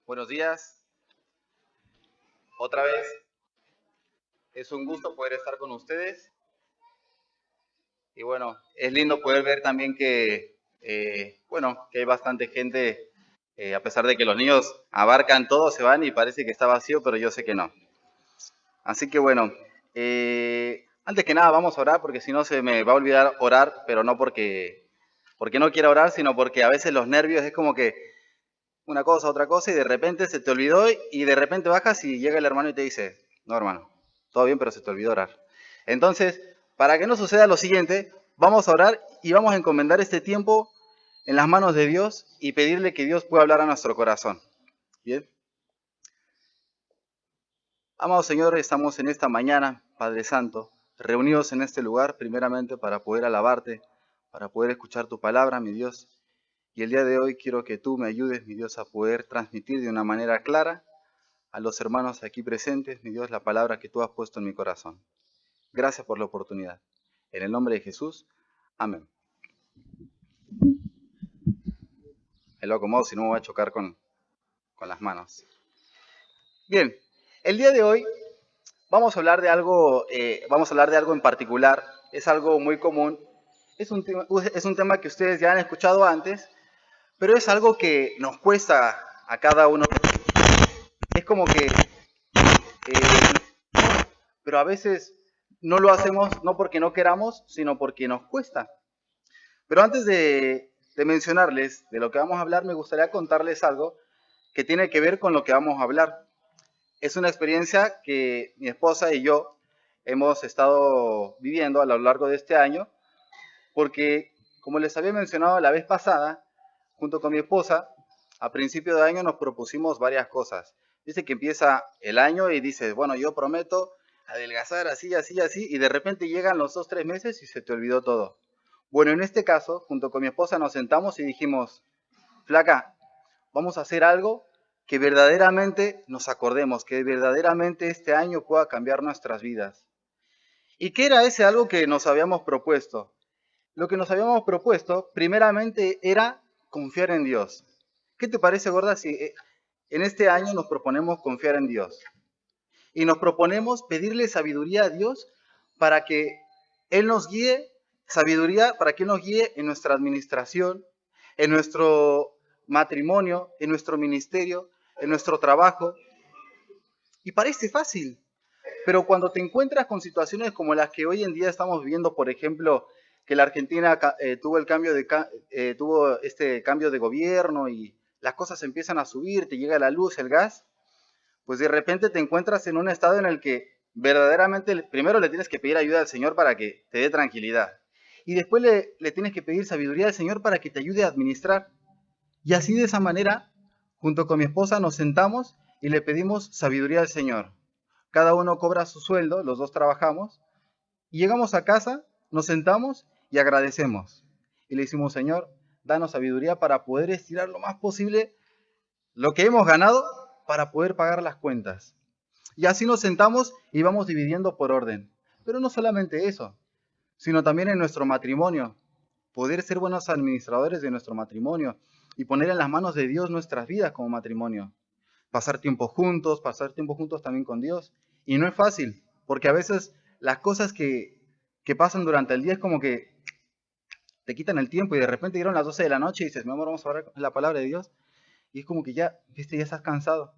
Buenos días, otra vez. Es un gusto poder estar con ustedes. Y bueno, es lindo poder ver también que hay bastante gente, a pesar de que los niños abarcan todo, se van y parece que está vacío, pero yo sé que no. Así que bueno, antes que nada vamos a orar porque si no se me va a olvidar orar, pero no porque no quiera orar, sino porque a veces los nervios es como que una cosa, otra cosa, y de repente se te olvidó y de repente bajas y llega el hermano y te dice, no hermano, todo bien, pero se te olvidó orar. Entonces, para que no suceda lo siguiente, vamos a orar y vamos a encomendar este tiempo en las manos de Dios y pedirle que Dios pueda hablar a nuestro corazón. Bien. Amado Señor, estamos en esta mañana, Padre Santo, reunidos en este lugar primeramente para poder alabarte, para poder escuchar tu palabra, mi Dios. Y el día de hoy quiero que tú me ayudes, mi Dios, a poder transmitir de una manera clara a los hermanos aquí presentes, mi Dios, la palabra que tú has puesto en mi corazón. Gracias por la oportunidad. En el nombre de Jesús, amén. Me lo acomodo, si no me voy a chocar con las manos. Bien, el día de hoy vamos a hablar de algo en particular. Es algo muy común. Es un tema que ustedes ya han escuchado antes, pero es algo que nos cuesta a cada uno. Es como que pero a veces no lo hacemos no porque no queramos, sino porque nos cuesta. Pero antes de mencionarles de lo que vamos a hablar, me gustaría contarles algo que tiene que ver con lo que vamos a hablar. Es una experiencia que mi esposa y yo hemos estado viviendo a lo largo de este año, porque como les había mencionado la vez pasada, junto con mi esposa, a principio de año nos propusimos varias cosas. Dice que empieza el año y dices, bueno, yo prometo adelgazar así, así, así, y de repente llegan los 2, 3 meses y se te olvidó todo. Bueno, en este caso, junto con mi esposa nos sentamos y dijimos, flaca, vamos a hacer algo que verdaderamente nos acordemos, que verdaderamente este año pueda cambiar nuestras vidas. ¿Y qué era ese algo que nos habíamos propuesto? Lo que nos habíamos propuesto, primeramente, era confiar en Dios. ¿Qué te parece, gorda, si en este año nos proponemos confiar en Dios? Y nos proponemos pedirle sabiduría a Dios para que Él nos guíe, sabiduría para que Él nos guíe en nuestra administración, en nuestro matrimonio, en nuestro ministerio, en nuestro trabajo. Y parece fácil, pero cuando te encuentras con situaciones como las que hoy en día estamos viviendo, por ejemplo, que la Argentina tuvo este cambio de gobierno y las cosas empiezan a subir, te llega la luz, el gas, pues de repente te encuentras en un estado en el que verdaderamente primero le tienes que pedir ayuda al Señor para que te dé tranquilidad. Y después le tienes que pedir sabiduría al Señor para que te ayude a administrar. Y así de esa manera, junto con mi esposa, nos sentamos y le pedimos sabiduría al Señor. Cada uno cobra su sueldo, los dos trabajamos, y llegamos a casa, nos sentamos y agradecemos. Y le decimos, Señor, danos sabiduría para poder estirar lo más posible lo que hemos ganado para poder pagar las cuentas. Y así nos sentamos y vamos dividiendo por orden. Pero no solamente eso, sino también en nuestro matrimonio. Poder ser buenos administradores de nuestro matrimonio y poner en las manos de Dios nuestras vidas como matrimonio. Pasar tiempo juntos también con Dios. Y no es fácil, porque a veces las cosas que pasan durante el día es como que te quitan el tiempo y de repente dieron las 12 de la noche y dices, mi amor, vamos a hablar la palabra de Dios. Y es como que ya, viste, ya estás cansado.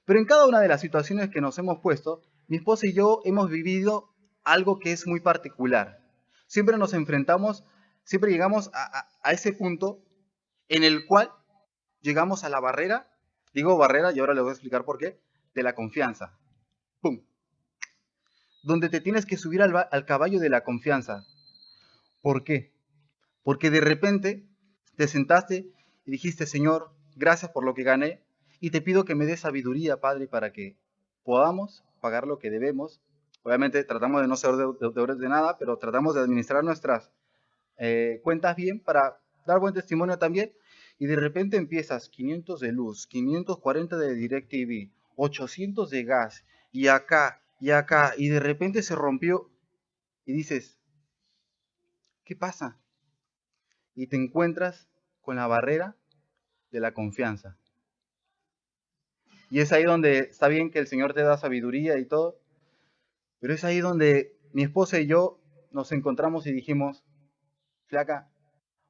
Pero en cada una de las situaciones que nos hemos puesto, mi esposa y yo hemos vivido algo que es muy particular. Siempre nos enfrentamos, siempre llegamos a ese punto en el cual llegamos a la barrera, digo barrera y ahora les voy a explicar por qué, de la confianza. ¡Pum! Donde te tienes que subir al caballo de la confianza. ¿Por qué? Porque de repente te sentaste y dijiste, Señor, gracias por lo que gané y te pido que me des sabiduría, Padre, para que podamos pagar lo que debemos. Obviamente tratamos de no ser deudores de nada, pero tratamos de administrar nuestras cuentas bien para dar buen testimonio también. Y de repente empiezas 500 de luz, 540 de DirecTV, 800 de gas, y acá, y de repente se rompió y dices, ¿qué pasa? Y te encuentras con la barrera de la confianza. Y es ahí donde está bien que el Señor te da sabiduría y todo, pero es ahí donde mi esposa y yo nos encontramos y dijimos, flaca,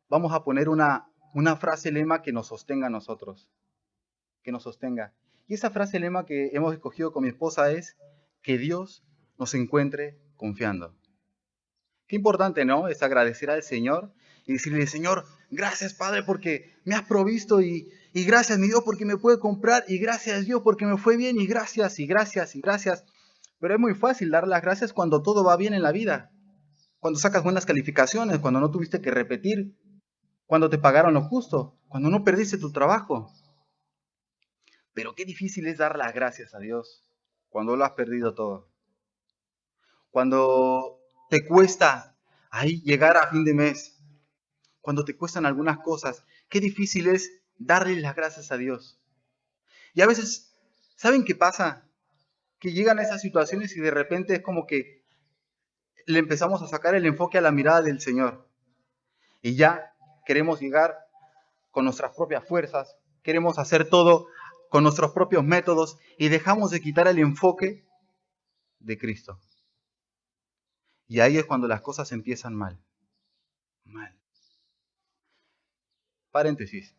vamos a poner una frase lema que nos sostenga a nosotros, que nos sostenga. Y esa frase lema que hemos escogido con mi esposa es que Dios nos encuentre confiando. Qué importante, ¿no? Es agradecer al Señor y decirle, Señor, gracias Padre porque me has provisto y gracias mi Dios porque me puede comprar y gracias Dios porque me fue bien y gracias y gracias y gracias. Pero es muy fácil dar las gracias cuando todo va bien en la vida, cuando sacas buenas calificaciones, cuando no tuviste que repetir, cuando te pagaron lo justo, cuando no perdiste tu trabajo. Pero qué difícil es dar las gracias a Dios cuando lo has perdido todo. Cuando te cuesta ahí llegar a fin de mes, cuando te cuestan algunas cosas, qué difícil es darle las gracias a Dios. Y a veces, ¿saben qué pasa? Que llegan a esas situaciones y de repente es como que le empezamos a sacar el enfoque a la mirada del Señor. Y ya queremos llegar con nuestras propias fuerzas, queremos hacer todo con nuestros propios métodos y dejamos de quitar el enfoque de Cristo. Y ahí es cuando las cosas empiezan mal. Mal. Paréntesis.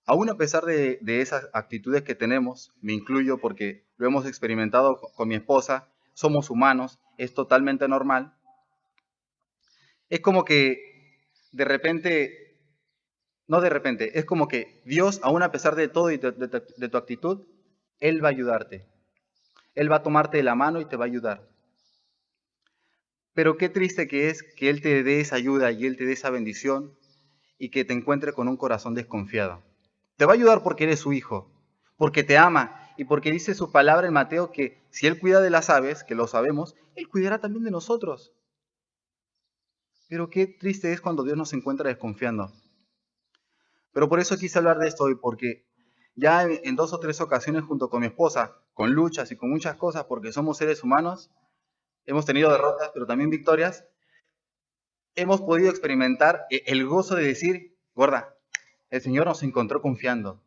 Aún a pesar de esas actitudes que tenemos, me incluyo porque lo hemos experimentado con mi esposa, somos humanos, es totalmente normal, es como que de repente, no de repente, es como que Dios, aún a pesar de todo y de tu actitud, Él va a ayudarte. Él va a tomarte de la mano y te va a ayudar. Pero qué triste que es que Él te dé esa ayuda y Él te dé esa bendición y que te encuentre con un corazón desconfiado. Te va a ayudar porque eres su hijo, porque te ama y porque dice su palabra en Mateo que si Él cuida de las aves, que lo sabemos, Él cuidará también de nosotros. Pero qué triste es cuando Dios nos encuentra desconfiando. Pero por eso quise hablar de esto hoy, porque ya en 2 o 3 ocasiones junto con mi esposa, con luchas y con muchas cosas, porque somos seres humanos, hemos tenido derrotas, pero también victorias, hemos podido experimentar el gozo de decir, gorda, el Señor nos encontró confiando.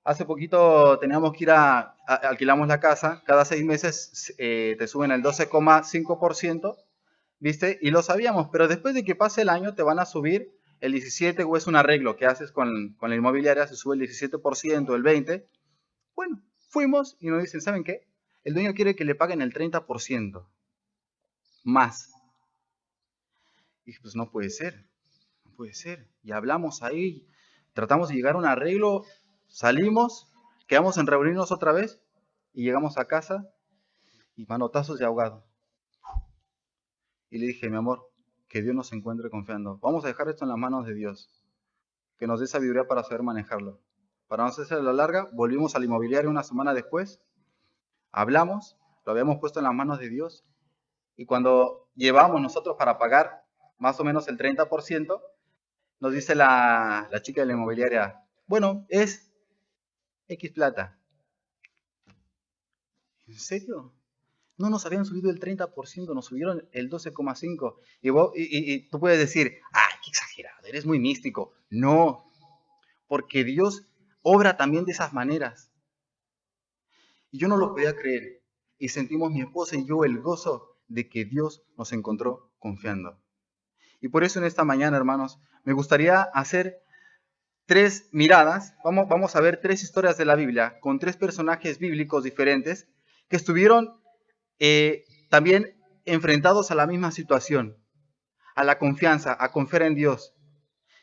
Hace poquito teníamos que ir alquilamos la casa, cada 6 meses te suben el 12,5%, ¿viste? Y lo sabíamos, pero después de que pase el año te van a subir el 17% o es un arreglo que haces con la inmobiliaria, se sube el 17%, el 20%. Bueno, fuimos y nos dicen, ¿saben qué? El dueño quiere que le paguen el 30% más. Y pues no puede ser, no puede ser. Y hablamos ahí, tratamos de llegar a un arreglo, salimos, quedamos en reunirnos otra vez y llegamos a casa y manotazos de ahogado. Y le dije, mi amor, que Dios nos encuentre confiando. Vamos a dejar esto en las manos de Dios, que nos dé sabiduría para saber manejarlo. Para no hacerse la larga, volvimos al inmobiliario una semana después, hablamos, lo habíamos puesto en las manos de Dios y cuando llevamos nosotros para pagar más o menos el 30%, nos dice la chica de la inmobiliaria, bueno, es X plata. ¿En serio? No nos habían subido el 30%, nos subieron el 12,5%. Y tú puedes decir, ¡ay, qué exagerado! Eres muy místico. No, porque Dios obra también de esas maneras. Y yo no lo podía creer. Y sentimos mi esposa y yo el gozo de que Dios nos encontró confiando. Y por eso en esta mañana, hermanos, me gustaría hacer 3 miradas. Vamos a ver 3 historias de la Biblia con 3 personajes bíblicos diferentes que estuvieron también enfrentados a la misma situación, a la confianza, a confiar en Dios,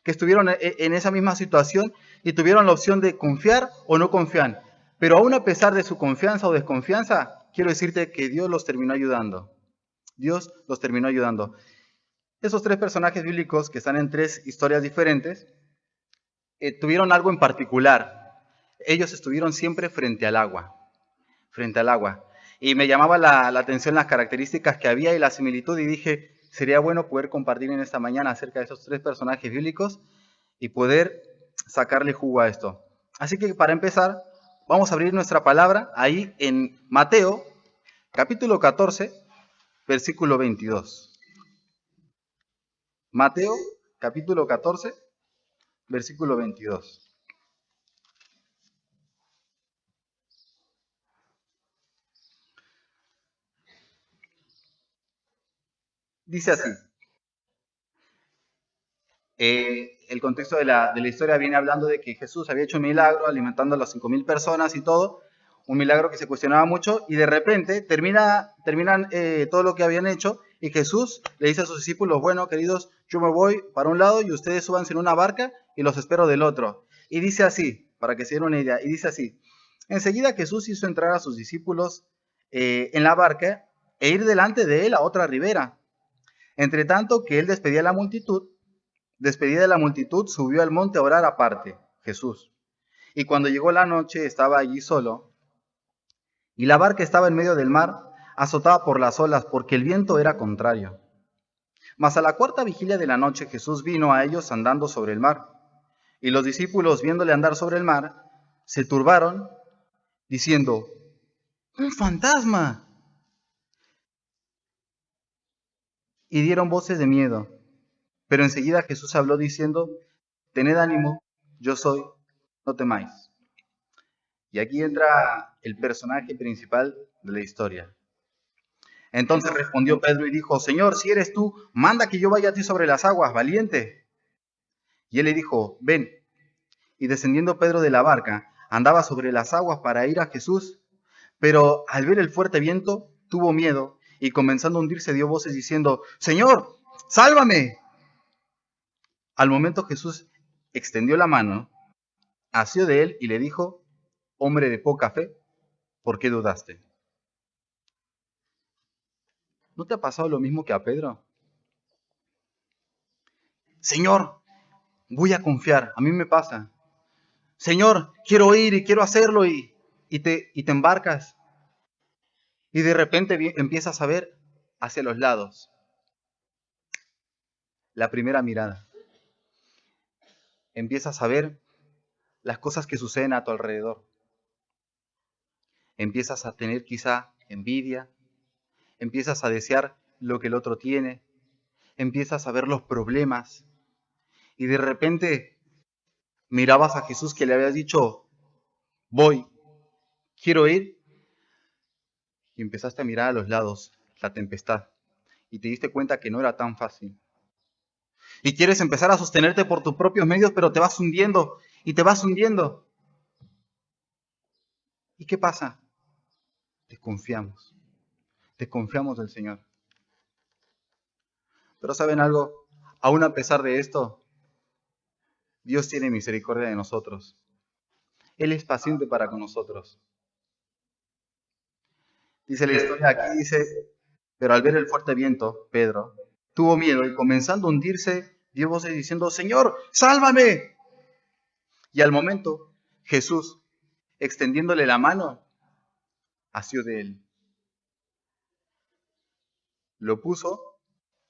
que estuvieron en esa misma situación y tuvieron la opción de confiar o no confiar. Pero aún a pesar de su confianza o desconfianza, quiero decirte que Dios los terminó ayudando. Dios los terminó ayudando. Esos 3 personajes bíblicos que están en 3 historias diferentes, tuvieron algo en particular. Ellos estuvieron siempre frente al agua, frente al agua. Y me llamaba la atención las características que había y la similitud y dije, sería bueno poder compartir en esta mañana acerca de esos 3 personajes bíblicos y poder sacarle jugo a esto. Así que para empezar, vamos a abrir nuestra palabra ahí en Mateo, capítulo 14, versículo 22. Mateo, capítulo 14, versículo 22. Dice así. El contexto de la historia viene hablando de que Jesús había hecho un milagro alimentando a las 5.000 personas y todo, un milagro que se cuestionaba mucho, y de repente terminan todo lo que habían hecho, y Jesús le dice a sus discípulos, bueno, queridos, yo me voy para un lado y ustedes súbanse en una barca y los espero del otro. Y dice así, para que se den una idea, y dice así, enseguida Jesús hizo entrar a sus discípulos en la barca e ir delante de él a otra ribera. Entre tanto que él despedida de la multitud, subió al monte a orar aparte, Jesús. Y cuando llegó la noche estaba allí solo, y la barca estaba en medio del mar, azotada por las olas, porque el viento era contrario. Mas a la cuarta vigilia de la noche Jesús vino a ellos andando sobre el mar. Y los discípulos, viéndole andar sobre el mar, se turbaron, diciendo, ¡un fantasma! Y dieron voces de miedo. Pero enseguida Jesús habló diciendo, tened ánimo, yo soy, no temáis. Y aquí entra el personaje principal de la historia. Entonces respondió Pedro y dijo, Señor, si eres tú, manda que yo vaya a ti sobre las aguas, valiente. Y él le dijo, ven. Y descendiendo Pedro de la barca, andaba sobre las aguas para ir a Jesús, pero al ver el fuerte viento, tuvo miedo y comenzando a hundirse dio voces diciendo, Señor, sálvame. Al momento Jesús extendió la mano, asió de él y le dijo, hombre de poca fe, ¿por qué dudaste? ¿No te ha pasado lo mismo que a Pedro? Señor, voy a confiar, a mí me pasa. Señor, quiero ir y quiero hacerlo y te embarcas. Y de repente empiezas a ver hacia los lados. La primera mirada. Empiezas a ver las cosas que suceden a tu alrededor. Empiezas a tener quizá envidia. Empiezas a desear lo que el otro tiene. Empiezas a ver los problemas. Y de repente mirabas a Jesús que le habías dicho, voy, quiero ir. Y empezaste a mirar a los lados, la tempestad. Y te diste cuenta que no era tan fácil. Y quieres empezar a sostenerte por tus propios medios, pero te vas hundiendo y te vas hundiendo. ¿Y qué pasa? Desconfiamos. Desconfiamos del Señor. Pero ¿saben algo? Aún a pesar de esto, Dios tiene misericordia de nosotros. Él es paciente para con nosotros. Dice la historia aquí, dice, pero al ver el fuerte viento, Pedro tuvo miedo y comenzando a hundirse, dio voces diciendo, Señor, sálvame. Y al momento, Jesús, extendiéndole la mano, asió de él. Lo puso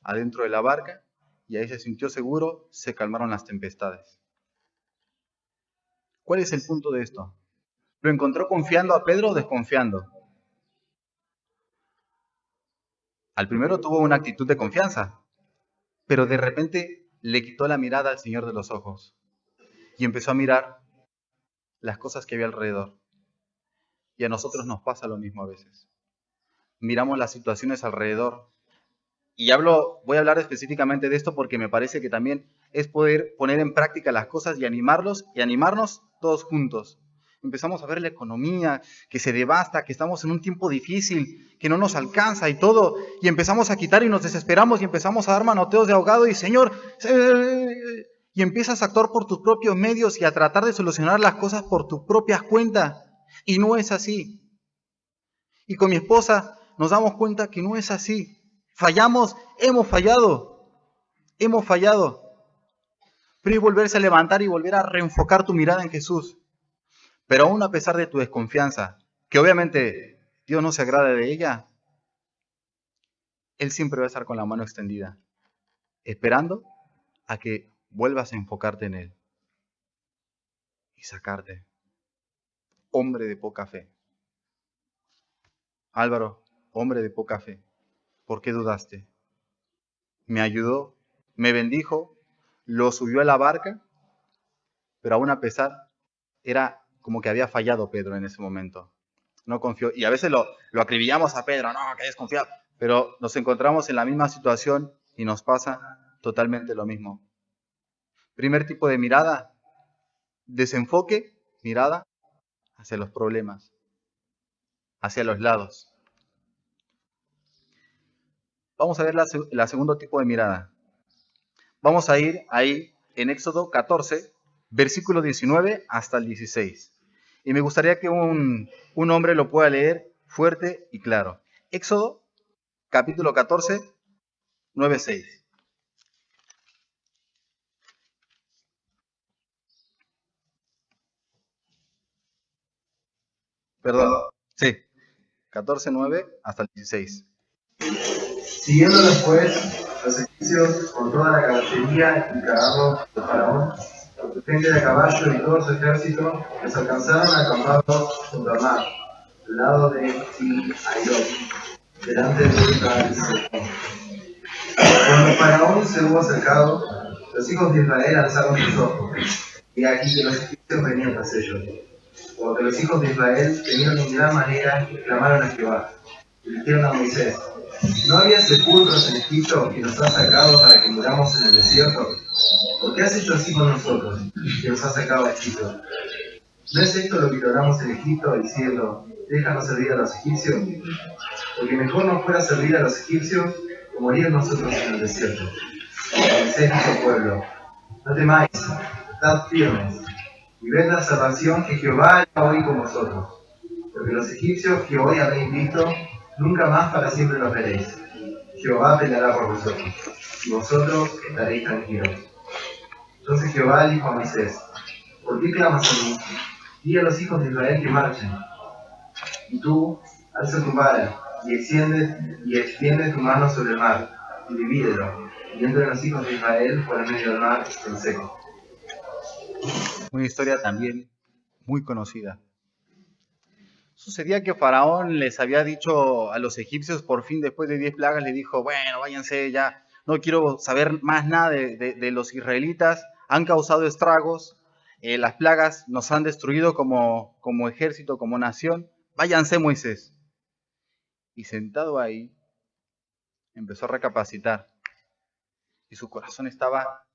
adentro de la barca y ahí se sintió seguro, se calmaron las tempestades. ¿Cuál es el punto de esto? ¿Lo encontró confiando a Pedro o desconfiando? Al primero tuvo una actitud de confianza, pero de repente le quitó la mirada al Señor de los ojos y empezó a mirar las cosas que había alrededor. Y a nosotros nos pasa lo mismo a veces. Miramos las situaciones alrededor. Y voy a hablar específicamente de esto porque me parece que también es poder poner en práctica las cosas y animarnos todos juntos. Empezamos a ver la economía que se devasta, que estamos en un tiempo difícil, que no nos alcanza y todo, y empezamos a quitar y nos desesperamos y empezamos a dar manoteos de ahogado y Señor, y empiezas a actuar por tus propios medios y a tratar de solucionar las cosas por tus propias cuentas. Y no es así. Y con mi esposa nos damos cuenta que no es así. Fallamos, hemos fallado. Pero es volverse a levantar y volver a reenfocar tu mirada en Jesús. Pero aún a pesar de tu desconfianza, que obviamente Dios no se agrada de ella, Él siempre va a estar con la mano extendida, esperando a que vuelvas a enfocarte en Él y sacarte. Hombre de poca fe. Álvaro, hombre de poca fe, ¿por qué dudaste? Me ayudó, me bendijo, lo subió a la barca, pero aún a pesar, era como que había fallado Pedro en ese momento. No confió. Y a veces lo acribillamos a Pedro, no, que desconfiado. Pero nos encontramos en la misma situación y nos pasa totalmente lo mismo. Primer tipo de mirada, desenfoque, mirada hacia los problemas, hacia los lados. Vamos a ver la segundo tipo de mirada. Vamos a ir ahí en Éxodo 14, versículo 19 hasta el 16. Y me gustaría que un hombre lo pueda leer fuerte y claro. Éxodo, capítulo 14, 9, 6. Perdón. Sí, 14, 9 hasta el 16. Siguiendo después, los egipcios, con toda la caballería y carros de Faraón, su gente de caballo y todo su ejército, les alcanzaron acampados junto al mar, al lado de Pi-Hairot, delante del Israel. Cuando Faraón se hubo acercado, los hijos de Israel alzaron sus ojos, y aquí que los egipcios venían tras ellos. Porque los hijos de Israel temieron en gran manera y clamaron a Jehová, y dijeron a Moisés: ¿no había sepulcros en Egipto que nos has sacado para que muramos en el desierto? ¿Por qué has hecho así con nosotros, que nos has sacado a Egipto? ¿No es esto lo que oramos en Egipto, diciendo: déjanos servir a los egipcios? Porque mejor nos fuera servir a los egipcios que morir nosotros en el desierto. Moisés dijo al pueblo: no temáis, estad firmes, y ved la salvación que Jehová hará hoy con vosotros. Porque los egipcios que hoy habéis visto, nunca más para siempre los veréis. Jehová peleará por vosotros, y vosotros estaréis tranquilos. Entonces Jehová dijo a Moisés: ¿por qué clamas a mí? Di a los hijos de Israel que marchen. Y tú, alza tu vara, y extiende tu mano sobre el mar, y divídelo, y entren los hijos de Israel por el medio del mar en seco. Una historia también muy conocida. Sucedía que Faraón les había dicho a los egipcios, por fin después de 10 plagas, le dijo: bueno, váyanse ya, no quiero saber más nada de los israelitas, han causado estragos, las plagas nos han destruido como ejército, como nación, váyanse, Moisés. Y sentado ahí, empezó a recapacitar y su corazón estaba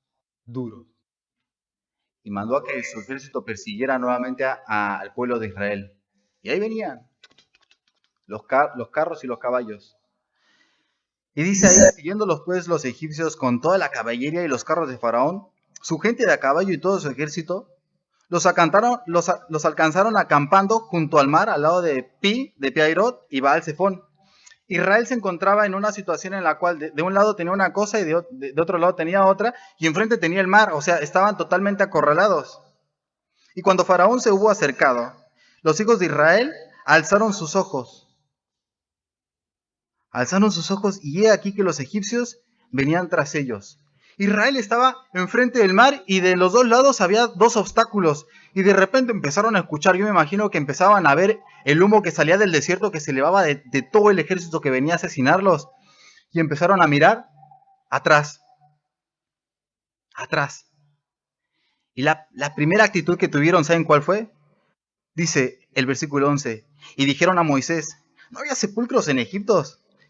duro. Y mandó a que su ejército persiguiera nuevamente al pueblo de Israel. Y ahí venían los carros y los caballos. Y dice ahí: siguiéndolos pues los egipcios con toda la caballería y los carros de Faraón, su gente de a caballo y todo su ejército, los alcanzaron acampando junto al mar, al lado de Pi-Hairot y Baal-Zephón. Israel se encontraba en una situación en la cual de un lado tenía una cosa y de otro lado tenía otra, y enfrente tenía el mar, o sea, estaban totalmente acorralados. Y cuando Faraón se hubo acercado, los hijos de Israel alzaron sus ojos y he aquí que los egipcios venían tras ellos. Israel estaba enfrente del mar y de los dos lados había dos obstáculos. Y de repente empezaron a escuchar, yo me imagino que empezaban a ver el humo que salía del desierto, que se elevaba de todo el ejército que venía a asesinarlos. Y empezaron a mirar atrás, atrás. Y la primera actitud que tuvieron, ¿saben cuál fue? Dice el versículo 11, y dijeron a Moisés: ¿no había sepulcros en Egipto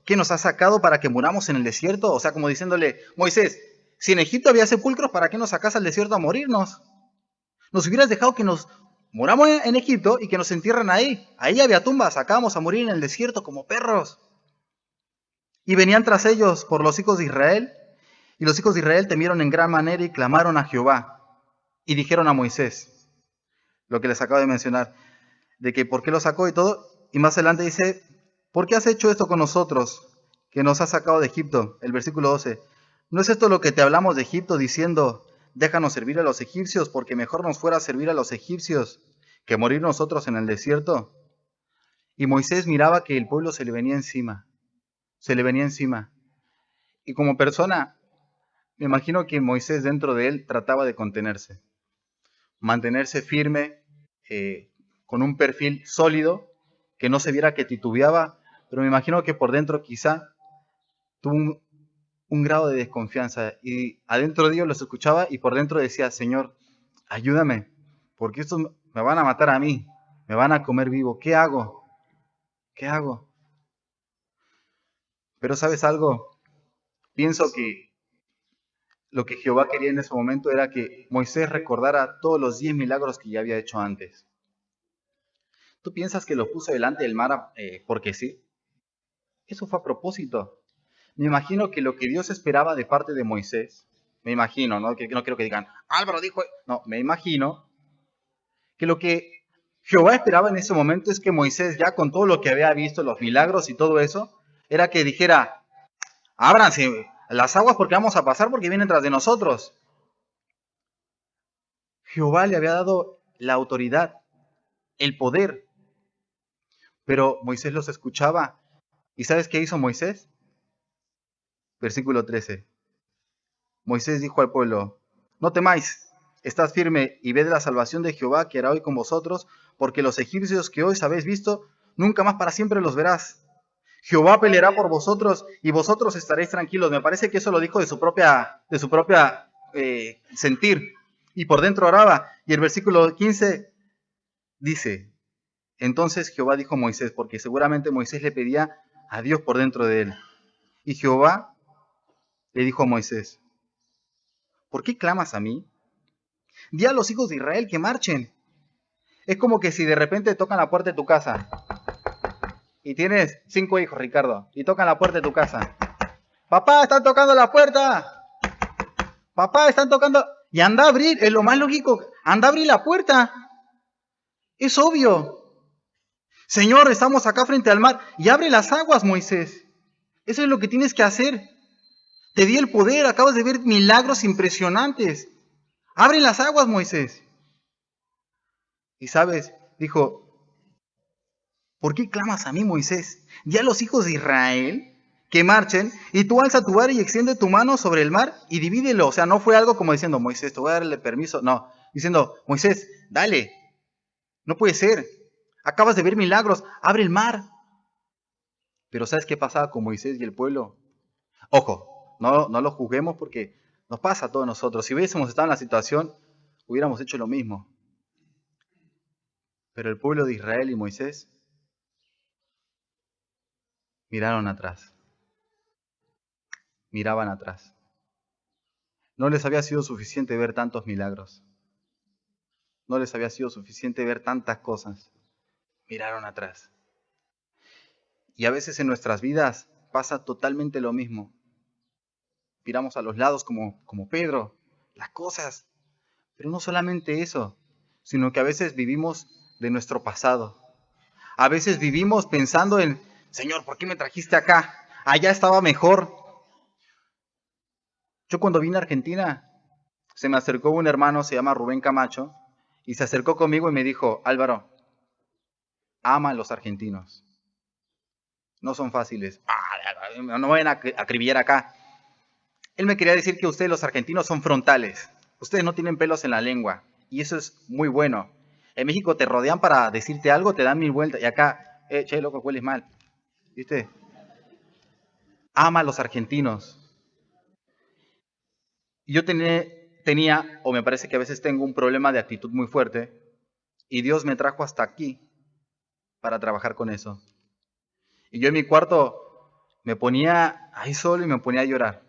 que nos ha sacado para que muramos en el desierto? O sea, como diciéndole: Moisés, si en Egipto había sepulcros, ¿para qué nos sacas al desierto a morirnos? Nos hubieras dejado que nos muramos en Egipto y que nos entierran ahí. Ahí había tumbas, acá vamos a morir en el desierto como perros. Y venían tras ellos por los hijos de Israel, y los hijos de Israel temieron en gran manera y clamaron a Jehová. Y dijeron a Moisés, lo que les acabo de mencionar, de que por qué lo sacó y todo. Y más adelante dice: ¿por qué has hecho esto con nosotros, que nos has sacado de Egipto? El versículo 12. ¿No es esto lo que te hablamos de Egipto, diciendo: déjanos servir a los egipcios, porque mejor nos fuera servir a los egipcios que morir nosotros en el desierto? Y Moisés miraba que el pueblo se le venía encima, se le venía encima. Y como persona, me imagino que Moisés dentro de él trataba de contenerse, mantenerse firme, con un perfil sólido, que no se viera que titubeaba, pero me imagino que por dentro quizá tuvo un grado de desconfianza y adentro de ellos los escuchaba y por dentro decía: Señor, ayúdame, porque estos me van a matar a mí, me van a comer vivo, ¿qué hago? ¿Qué hago? Pero ¿sabes algo? Pienso que lo que Jehová quería en ese momento era que Moisés recordara todos los 10 milagros que ya había hecho antes. ¿Tú piensas que lo puso delante del mar porque sí? Eso fue a propósito. Me imagino que lo que Dios esperaba de parte de Moisés, me imagino, ¿no? Que no quiero que digan, Álvaro dijo, no, me imagino que lo que Jehová esperaba en ese momento es que Moisés, ya con todo lo que había visto, los milagros y todo eso, era que dijera, ábranse las aguas porque vamos a pasar porque vienen tras de nosotros. Jehová le había dado la autoridad, el poder, pero Moisés los escuchaba. ¿Y sabes qué hizo Moisés? Versículo 13. Moisés dijo al pueblo, no temáis, estad firme y ved la salvación de Jehová que hará hoy con vosotros, porque los egipcios que hoy habéis visto, nunca más para siempre los verás. Jehová peleará por vosotros y vosotros estaréis tranquilos. Me parece que eso lo dijo de su propia sentir. Y por dentro oraba. Y el versículo 15 dice, entonces Jehová dijo a Moisés, porque seguramente Moisés le pedía a Dios por dentro de él. Y Jehová le dijo a Moisés, ¿por qué clamas a mí? Di a los hijos de Israel que marchen. Es como que si de repente tocan la puerta de tu casa y tienes 5 hijos, Ricardo, y tocan la puerta de tu casa. Papá, están tocando la puerta. Papá, están tocando. Y anda a abrir, es lo más lógico. Anda a abrir la puerta. Es obvio. Señor, estamos acá frente al mar. Y abre las aguas, Moisés. Eso es lo que tienes que hacer. Te di el poder, acabas de ver milagros impresionantes. Abre las aguas, Moisés. Y sabes, dijo, ¿por qué clamas a mí, Moisés? Di a los hijos de Israel que marchen, y tú alza tu vara y extiende tu mano sobre el mar y divídelo. O sea, no fue algo como diciendo, Moisés, te voy a darle permiso. No, diciendo, Moisés, dale. No puede ser. Acabas de ver milagros, abre el mar. Pero ¿sabes qué pasaba con Moisés y el pueblo? Ojo, no lo juzguemos porque nos pasa a todos nosotros. Si hubiésemos estado en la situación, hubiéramos hecho lo mismo. Pero el pueblo de Israel y Moisés miraron atrás, miraban atrás. No les había sido suficiente ver tantos milagros. No les había sido suficiente ver tantas cosas. Miraron atrás. Y a veces en nuestras vidas pasa totalmente lo mismo. Miramos a los lados como Pedro, las cosas. Pero no solamente eso, sino que a veces vivimos de nuestro pasado. A veces vivimos pensando en, Señor, ¿por qué me trajiste acá? Allá estaba mejor. Yo cuando vine a Argentina, se me acercó un hermano, se llama Rubén Camacho, y se acercó conmigo y me dijo, Álvaro, ama a los argentinos. No son fáciles. No vayan a acribillar acá. Él me quería decir que ustedes los argentinos son frontales. Ustedes no tienen pelos en la lengua. Y eso es muy bueno. En México te rodean para decirte algo, te dan 1000 vueltas. Y acá, che, loco, hueles mal. ¿Viste? Ama a los argentinos. Y yo tenía, o me parece que a veces tengo un problema de actitud muy fuerte. Y Dios me trajo hasta aquí para trabajar con eso. Y yo en mi cuarto me ponía ahí solo y me ponía a llorar.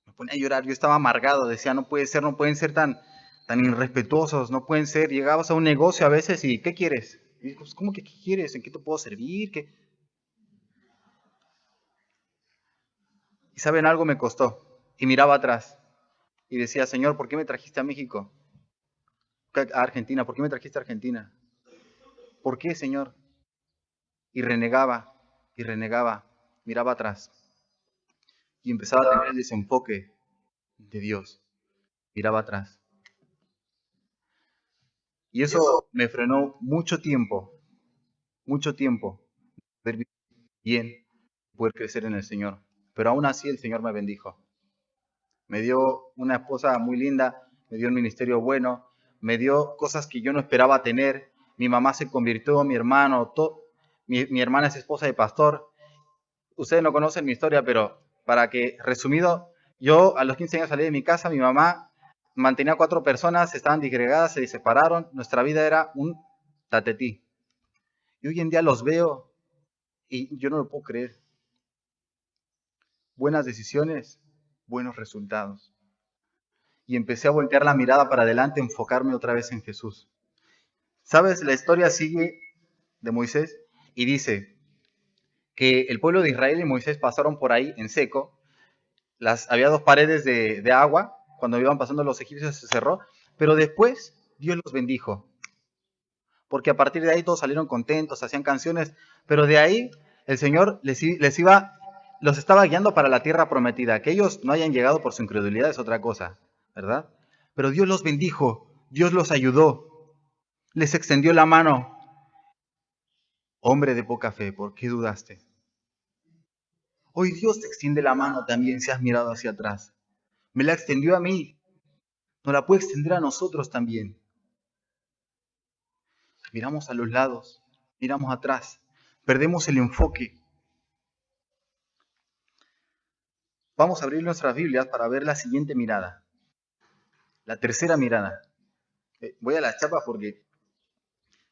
Me ponía a llorar, yo estaba amargado, decía, no puede ser, no pueden ser tan irrespetuosos, no pueden ser. Llegabas a un negocio a veces y, ¿qué quieres? Y pues, ¿cómo que qué quieres? ¿En qué te puedo servir? ¿Qué? Y saben, algo me costó. Y miraba atrás y decía, Señor, ¿por qué me trajiste a México? A Argentina, ¿por qué me trajiste a Argentina? ¿Por qué, Señor? Y renegaba, miraba atrás y empezaba a tener el desenfoque de Dios. Miraba atrás. Y eso me frenó mucho tiempo, poder vivir bien, poder crecer en el Señor. Pero aún así el Señor me bendijo. Me dio una esposa muy linda, me dio un ministerio bueno, me dio cosas que yo no esperaba tener. Mi mamá se convirtió, mi hermano, mi hermana es esposa de pastor. Ustedes no conocen mi historia, pero para que, resumido, yo a los 15 años salí de mi casa, mi mamá mantenía 4 personas, estaban disgregadas, se separaron, nuestra vida era un tatetí. Y hoy en día los veo y yo no lo puedo creer. buenas decisiones, buenos resultados. Y empecé a voltear la mirada para adelante, enfocarme otra vez en Jesús. ¿Sabes? La historia sigue de Moisés y dice que el pueblo de Israel y Moisés pasaron por ahí en seco. Había dos paredes de agua. Cuando iban pasando los egipcios se cerró. Pero después Dios los bendijo. Porque a partir de ahí todos salieron contentos, hacían canciones. Pero de ahí el Señor los estaba guiando para la tierra prometida. Que ellos no hayan llegado por su incredulidad es otra cosa, ¿verdad? Pero Dios los bendijo, Dios los ayudó, les extendió la mano. Hombre de poca fe, ¿por qué dudaste? Hoy Dios te extiende la mano también si has mirado hacia atrás. Me la extendió a mí, nos la puede extender a nosotros también. Miramos a los lados, miramos atrás, perdemos el enfoque. Vamos a abrir nuestras Biblias para ver la siguiente mirada, la tercera mirada. Voy a las chapas porque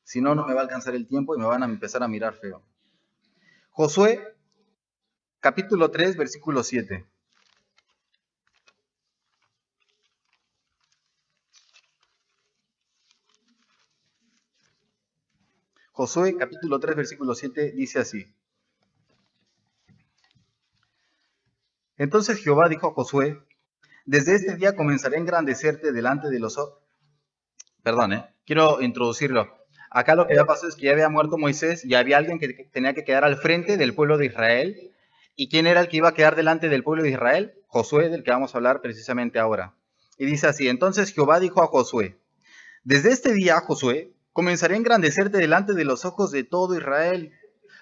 si no, no me va a alcanzar el tiempo y me van a empezar a mirar feo. Josué, capítulo 3, versículo 7. Josué, capítulo 3, versículo 7, dice así. Entonces Jehová dijo a Josué, desde este día comenzaré a engrandecerte delante de los ojos. Quiero introducirlo. Acá lo que había pasado es que ya había muerto Moisés y había alguien que tenía que quedar al frente del pueblo de Israel. ¿Y quién era el que iba a quedar delante del pueblo de Israel? Josué, del que vamos a hablar precisamente ahora. Y dice así, entonces Jehová dijo a Josué, desde este día, Josué, comenzaré a engrandecerte delante de los ojos de todo Israel,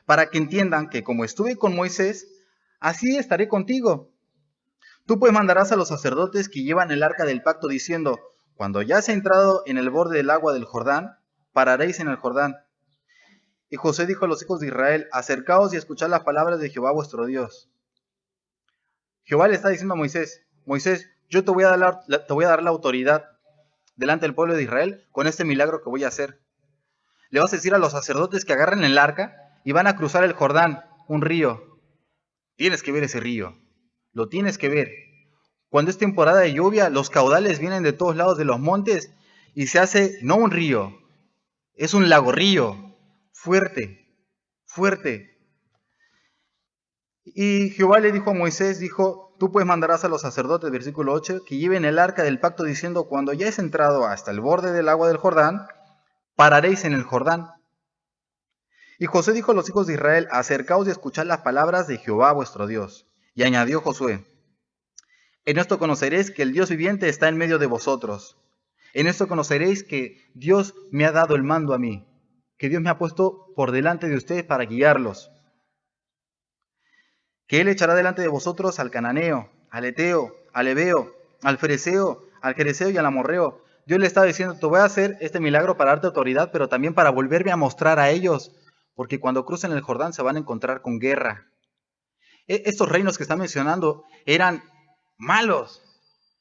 para que entiendan que como estuve con Moisés, así estaré contigo. Tú pues mandarás a los sacerdotes que llevan el arca del pacto diciendo, cuando ya se ha entrado en el borde del agua del Jordán, pararéis en el Jordán. Y Josué dijo a los hijos de Israel, acercaos y escuchad las palabras de Jehová vuestro Dios. Jehová le está diciendo a Moisés, Moisés, yo te voy a dar la autoridad delante del pueblo de Israel con este milagro que voy a hacer. Le vas a decir a los sacerdotes que agarren el arca y van a cruzar el Jordán, un río. Tienes que ver ese río, lo tienes que ver. Cuando es temporada de lluvia, los caudales vienen de todos lados de los montes y se hace no un río, es un lago río, fuerte, fuerte. Y Jehová le dijo a Moisés, dijo, tú pues mandarás a los sacerdotes, versículo 8, que lleven el arca del pacto diciendo, cuando ya es entrado hasta el borde del agua del Jordán, pararéis en el Jordán. Y Josué dijo a los hijos de Israel, acercaos y escuchad las palabras de Jehová vuestro Dios. Y añadió Josué, en esto conoceréis que el Dios viviente está en medio de vosotros. En esto conoceréis que Dios me ha dado el mando a mí, que Dios me ha puesto por delante de ustedes para guiarlos. Que Él echará delante de vosotros al cananeo, al eteo, al ebeo, al fereceo, al jereseo y al amorreo. Dios le estaba diciendo, te voy a hacer este milagro para darte autoridad, pero también para volverme a mostrar a ellos, porque cuando crucen el Jordán se van a encontrar con guerra. Estos reinos que está mencionando eran malos,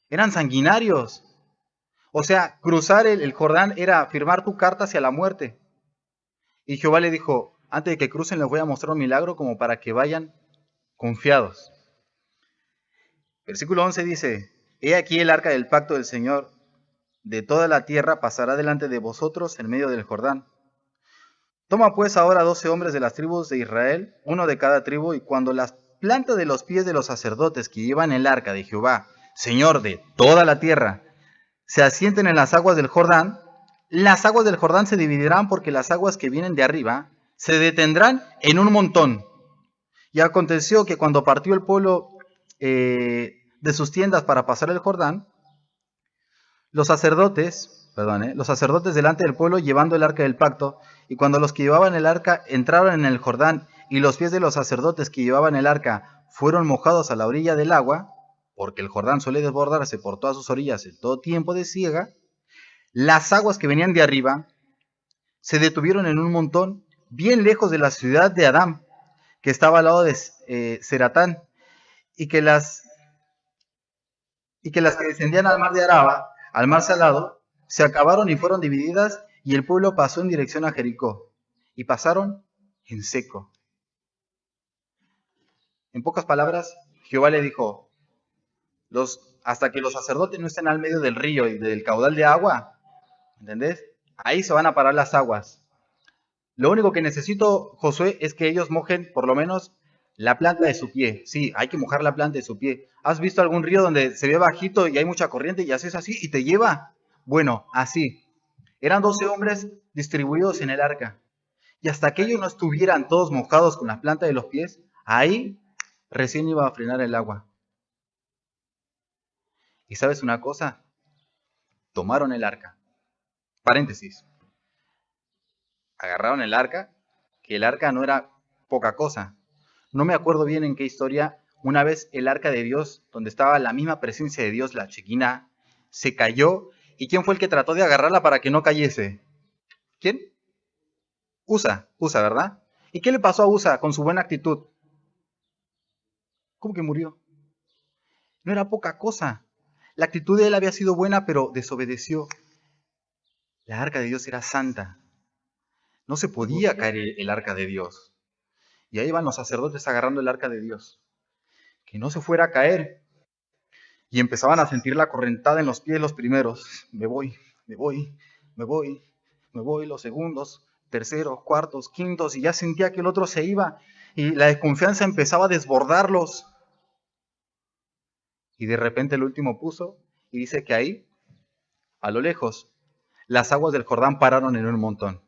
eran sanguinarios. O sea, cruzar el Jordán era firmar tu carta hacia la muerte. Y Jehová le dijo, antes de que crucen les voy a mostrar un milagro como para que vayan confiados. Versículo 11 dice, he aquí el arca del pacto del Señor de toda la tierra pasará delante de vosotros en medio del Jordán. Toma pues ahora 12 hombres de las tribus de Israel, uno de cada tribu, y cuando las plantas de los pies de los sacerdotes que llevan el arca de Jehová, Señor de toda la tierra, se asienten en las aguas del Jordán, las aguas del Jordán se dividirán porque las aguas que vienen de arriba se detendrán en un montón. Y aconteció que cuando partió el pueblo de sus tiendas para pasar el Jordán, los sacerdotes delante del pueblo llevando el arca del pacto, y cuando los que llevaban el arca entraron en el Jordán, y los pies de los sacerdotes que llevaban el arca fueron mojados a la orilla del agua, porque el Jordán suele desbordarse por todas sus orillas en todo tiempo de siega, las aguas que venían de arriba se detuvieron en un montón, bien lejos de la ciudad de Adam, que estaba al lado de Zeratán, y que las que descendían al mar de Araba, al mar salado, se acabaron y fueron divididas, y el pueblo pasó en dirección a Jericó, y pasaron en seco. En pocas palabras, Jehová le dijo, hasta que los sacerdotes no estén al medio del río y del caudal de agua, ¿entendés? Ahí se van a parar las aguas. Lo único que necesito, Josué, es que ellos mojen por lo menos la planta de su pie. Sí, hay que mojar la planta de su pie. ¿Has visto algún río donde se ve bajito y hay mucha corriente y haces así y te lleva? Bueno, así. Eran 12 hombres distribuidos en el arca. Y hasta que ellos no estuvieran todos mojados con la planta de los pies, ahí recién iba a frenar el agua. ¿Y sabes una cosa? Tomaron el arca. Paréntesis. Agarraron el arca, que el arca no era poca cosa. No me acuerdo bien en qué historia, una vez el arca de Dios, donde estaba la misma presencia de Dios, la Shekinah, se cayó. ¿Y quién fue el que trató de agarrarla para que no cayese? ¿Quién? Usa, ¿verdad? ¿Y qué le pasó a Usa con su buena actitud? ¿Cómo que murió? No era poca cosa. La actitud de él había sido buena, pero desobedeció. La arca de Dios era santa. No se podía caer el arca de Dios. Y ahí van los sacerdotes agarrando el arca de Dios. Que no se fuera a caer. Y empezaban a sentir la correntada en los pies los primeros. Me voy, me voy, me voy, me voy, los segundos, terceros, cuartos, quintos, y ya sentía que el otro se iba. Y la desconfianza empezaba a desbordarlos. Y de repente el último puso y dice que ahí, a lo lejos, las aguas del Jordán pararon en un montón.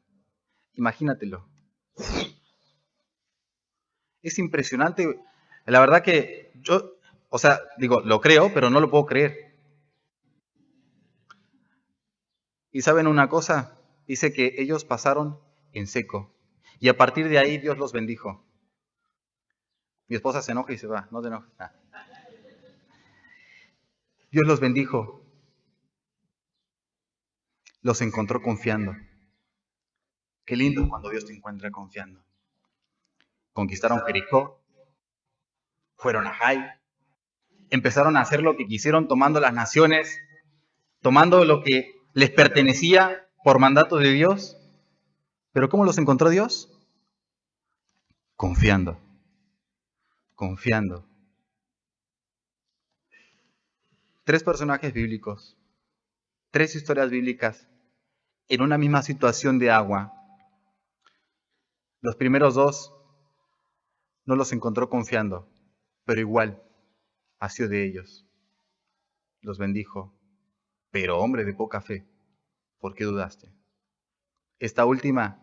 Imagínatelo. Es impresionante. La verdad que yo, o sea, digo, lo creo, pero no lo puedo creer. Y saben una cosa, dice que ellos pasaron en seco. Y a partir de ahí Dios los bendijo. Mi esposa se enoja y se va, no te enojes. Dios los bendijo. Los encontró confiando. Qué lindo cuando Dios te encuentra confiando. Conquistaron Jericó, fueron a Jai, empezaron a hacer lo que quisieron tomando las naciones, tomando lo que les pertenecía por mandato de Dios. Pero ¿cómo los encontró Dios? Confiando, confiando. 3 personajes bíblicos, 3 historias bíblicas en una misma situación de agua. Los primeros 2 no los encontró confiando, pero igual, asió de ellos. Los bendijo. Pero hombre de poca fe, ¿por qué dudaste? Esta última,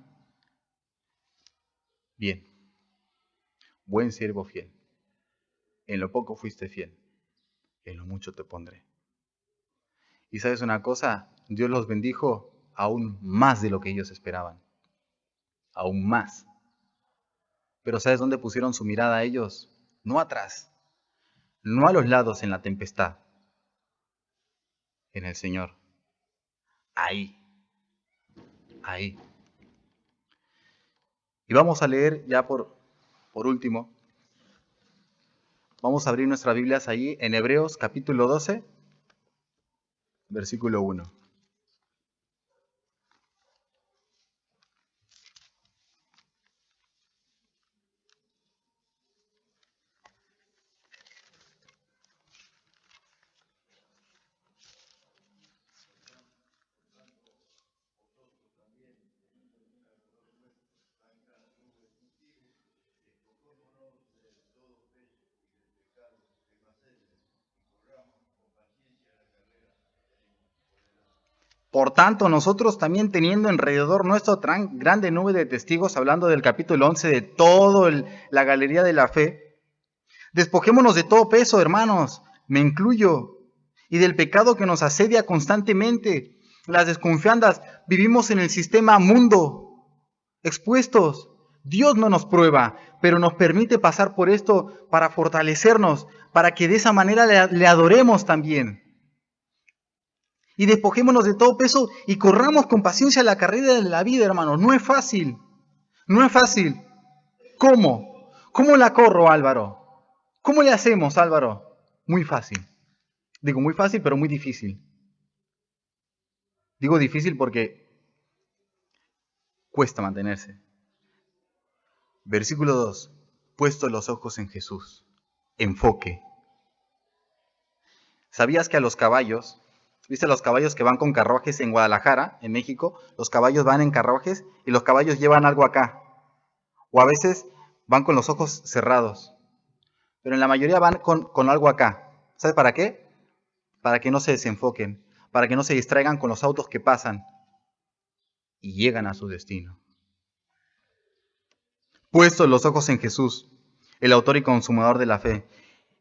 bien, buen siervo fiel. En lo poco fuiste fiel, en lo mucho te pondré. Y sabes una cosa, Dios los bendijo aún más de lo que ellos esperaban. Aún más. Pero ¿sabes dónde pusieron su mirada ellos? No atrás, no a los lados en la tempestad, en el Señor. Ahí, ahí. Y vamos a leer ya por último, vamos a abrir nuestras Biblias ahí en Hebreos capítulo 12, versículo 1. Por tanto, nosotros también teniendo alrededor nuestra tan grande nube de testigos, hablando del capítulo 11 de toda la galería de la fe, despojémonos de todo peso, hermanos, me incluyo, y del pecado que nos asedia constantemente, las desconfianzas. Vivimos en el sistema mundo, expuestos. Dios no nos prueba, pero nos permite pasar por esto para fortalecernos, para que de esa manera le adoremos también. Y despojémonos de todo peso y corramos con paciencia la carrera de la vida, hermanos. No es fácil. No es fácil. ¿Cómo? ¿Cómo la corro, Álvaro? ¿Cómo le hacemos, Álvaro? Muy fácil. Digo muy fácil, pero muy difícil. Digo difícil porque cuesta mantenerse. Versículo 2. Puesto los ojos en Jesús. Enfoque. ¿Sabías que a los caballos, viste los caballos que van con carruajes en Guadalajara, en México? Los caballos van en carruajes y los caballos llevan algo acá. O a veces van con los ojos cerrados. Pero en la mayoría van con algo acá. ¿Sabes para qué? Para que no se desenfoquen, para que no se distraigan con los autos que pasan y llegan a su destino. Puestos los ojos en Jesús, el autor y consumador de la fe,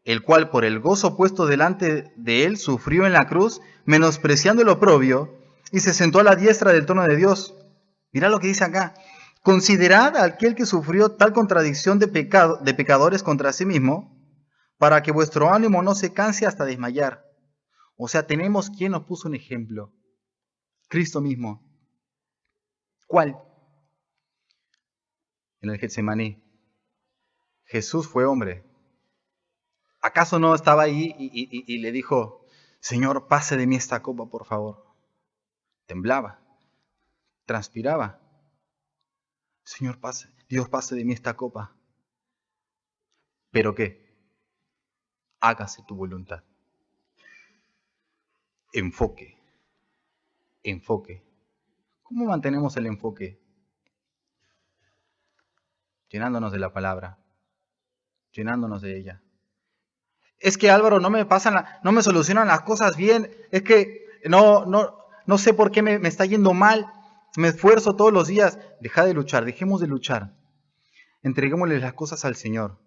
el cual por el gozo puesto delante de él sufrió en la cruz, menospreciando el oprobio, y se sentó a la diestra del trono de Dios. Mirá lo que dice acá. Considerad a aquel que sufrió tal contradicción de pecadores contra sí mismo, para que vuestro ánimo no se canse hasta desmayar. O sea, tenemos quien nos puso un ejemplo. Cristo mismo. ¿Cuál? En el Getsemaní. Jesús fue hombre. ¿Acaso no estaba ahí y le dijo, Señor, pase de mí esta copa, por favor? Temblaba, transpiraba. Señor, Dios, pase de mí esta copa. ¿Pero qué? Hágase tu voluntad. Enfoque. Enfoque. ¿Cómo mantenemos el enfoque? Llenándonos de la palabra. Llenándonos de ella. Es que Álvaro, no me solucionan las cosas bien. Es que no sé por qué me está yendo mal. Me esfuerzo todos los días. Deja de luchar, dejemos de luchar. Entreguémosle las cosas al Señor.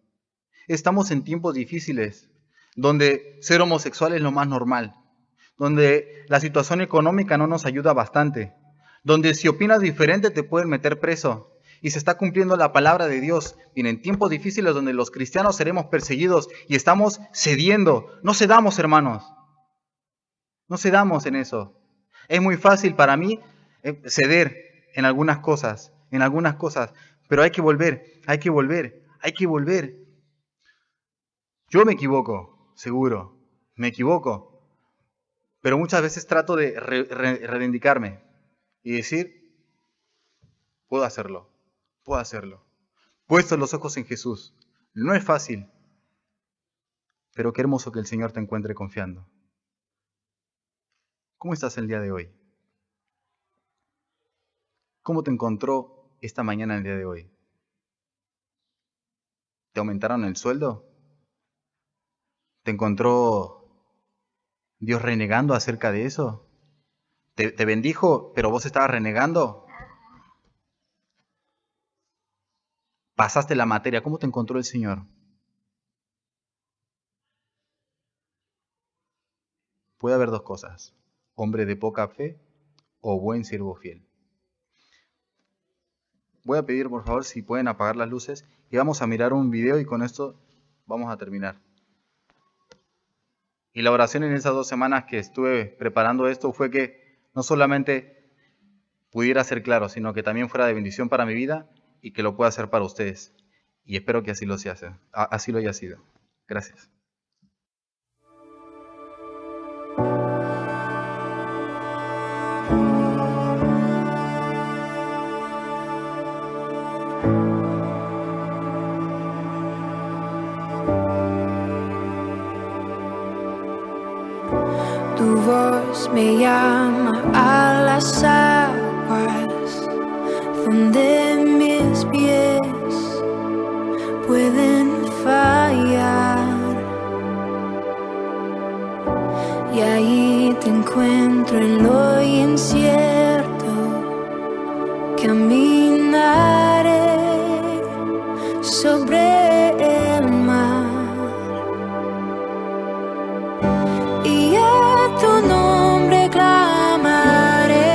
Estamos en tiempos difíciles, donde ser homosexual es lo más normal, donde la situación económica no nos ayuda bastante, donde si opinas diferente te pueden meter preso, y se está cumpliendo la palabra de Dios. Y en tiempos difíciles donde los cristianos seremos perseguidos y estamos cediendo. No cedamos, hermanos. No cedamos en eso. Es muy fácil para mí ceder en algunas cosas, pero hay que volver. Yo me equivoco, seguro, me equivoco, pero muchas veces trato de reivindicarme y decir, puedo hacerlo. Puestos los ojos en Jesús. No es fácil, pero qué hermoso que el Señor te encuentre confiando. ¿Cómo estás el día de hoy? ¿Cómo te encontró esta mañana el día de hoy? ¿Te aumentaron el sueldo? ¿Te encontró Dios renegando acerca de eso? ¿Te bendijo, pero vos estabas renegando? Pasaste la materia. ¿Cómo te encontró el Señor? Puede haber dos cosas. Hombre de poca fe o buen siervo fiel. Voy a pedir, por favor, si pueden apagar las luces y vamos a mirar un video y con esto vamos a terminar. Y la oración en esas 2 semanas que estuve preparando esto fue que no solamente pudiera ser claro, sino que también fuera de bendición para mi vida y que lo pueda hacer para ustedes. Y espero que así lo haya sido. Gracias. Tu voz me llama a las aguas donde mis pies pueden fallar, y ahí te encuentro en lo incierto. Caminaré sobre el mar y a tu nombre clamaré.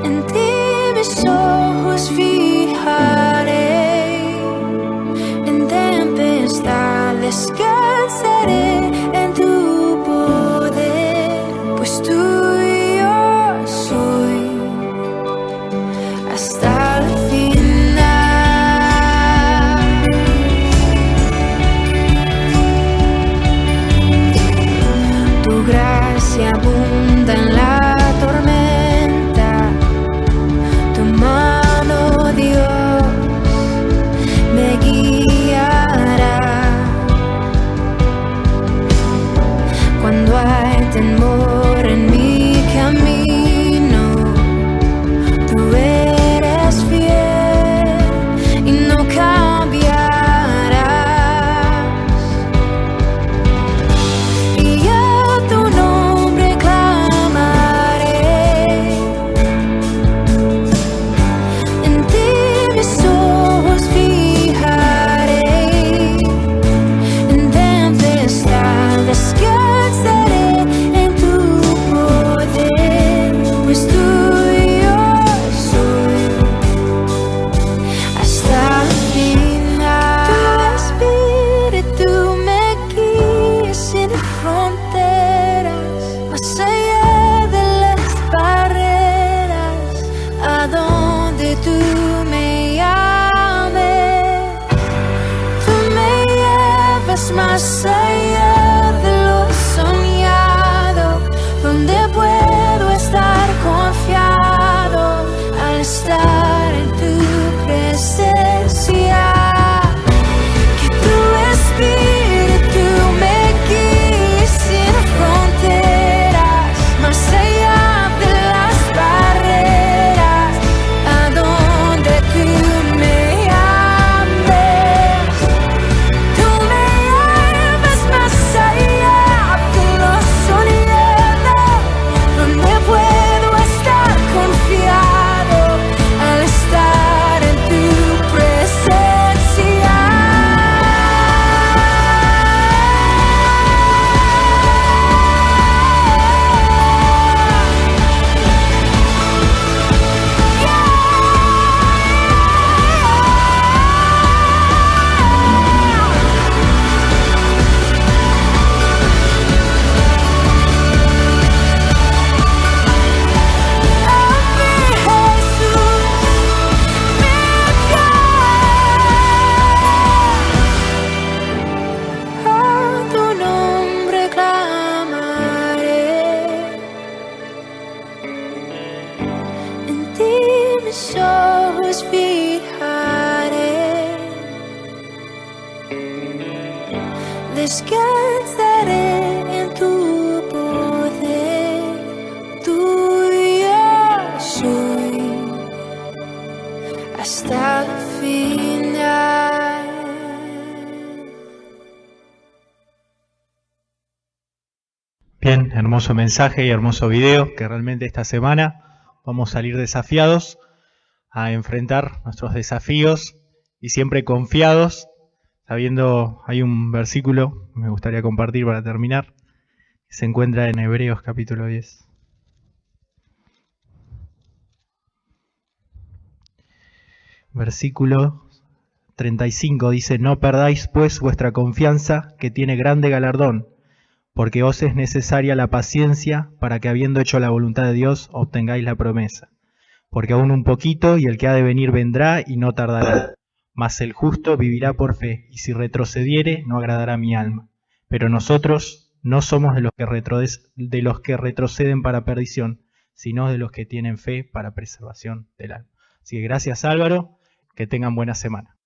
En ti mis ojos fijaré, en tempestad descansaré en tu poder, pues tuyo soy hasta el final. Tu gracia abunda en la tormenta, tu mano, Dios, me guiará. más allá de lo soñado, donde puedo estar confiado al estar en tu presencia. Que tu espíritu me guíe sin fronteras, más allá de las barreras, a donde tú me llames. Tú me llamas más allá de lo soñado, donde puedo estar confiado al estar en tu presencia. A tu nombre clamaré, en ti mis ojos fijaré, descansaré en tu poder, tuyo soy hasta el final. Bien, hermoso mensaje y hermoso video, que realmente esta semana vamos a salir desafiados a enfrentar nuestros desafíos y siempre confiados, sabiendo, hay un versículo que me gustaría compartir para terminar, que se encuentra en Hebreos capítulo 10. Versículo 35 dice: no perdáis pues vuestra confianza, que tiene grande galardón, porque os es necesaria la paciencia, para que habiendo hecho la voluntad de Dios, obtengáis la promesa. Porque aún un poquito, y el que ha de venir vendrá, y no tardará. Mas el justo vivirá por fe, y si retrocediere, no agradará mi alma. Pero nosotros no somos de los que retroceden para perdición, sino de los que tienen fe para preservación del alma. Así que gracias, Álvaro, que tengan buena semana.